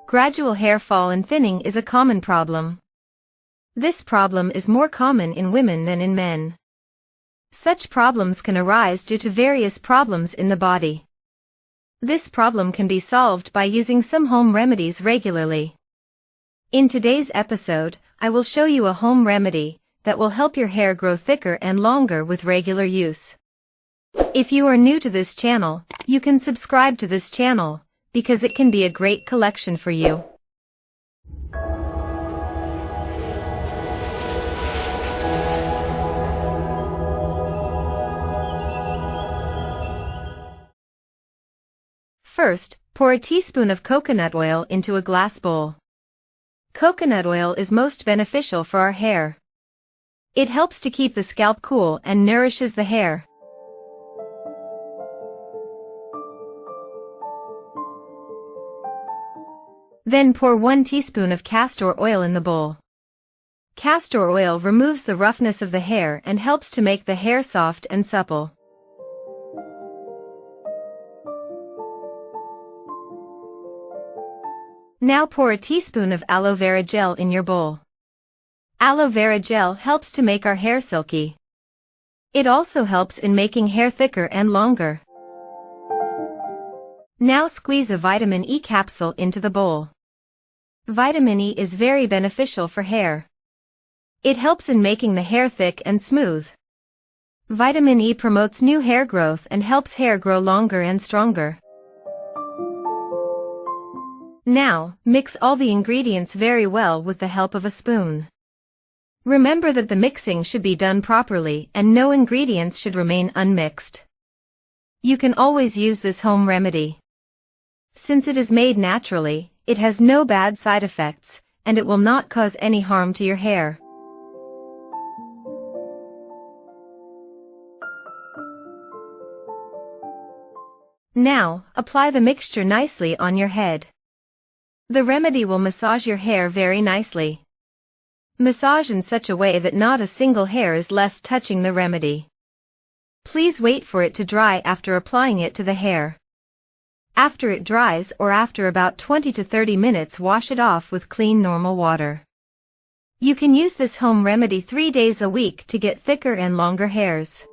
Gradual hair fall and thinning is a common problem. This problem is more common in women than in men. Such problems can arise due to various problems in the body. This problem can be solved by using some home remedies regularly. In today's episode, I will show you a home remedy that will help your hair grow thicker and longer with regular use. If you are new to this channel, you can subscribe to this channel, because it can be a great collection for you. First, pour a teaspoon of coconut oil into a glass bowl. Coconut oil is most beneficial for our hair. It helps to keep the scalp cool and nourishes the hair. Then pour 1 teaspoon of castor oil in the bowl. Castor oil removes the roughness of the hair and helps to make the hair soft and supple. Now pour a teaspoon of aloe vera gel in your bowl. Aloe vera gel helps to make our hair silky. It also helps in making hair thicker and longer. Now squeeze a vitamin E capsule into the bowl. Vitamin E is very beneficial for hair. It helps in making the hair thick and smooth. Vitamin E promotes new hair growth and helps hair grow longer and stronger. Now, mix all the ingredients very well with the help of a spoon. Remember that the mixing should be done properly and no ingredients should remain unmixed. You can always use this home remedy. Since it is made naturally, it has no bad side effects, and it will not cause any harm to your hair. Now, apply the mixture nicely on your head. The remedy will massage your hair very nicely. Massage in such a way that not a single hair is left touching the remedy. Please wait for it to dry after applying it to the hair. After it dries or after about 20 to 30 minutes, wash it off with clean normal water. You can use this home remedy 3 days a week to get thicker and longer hairs.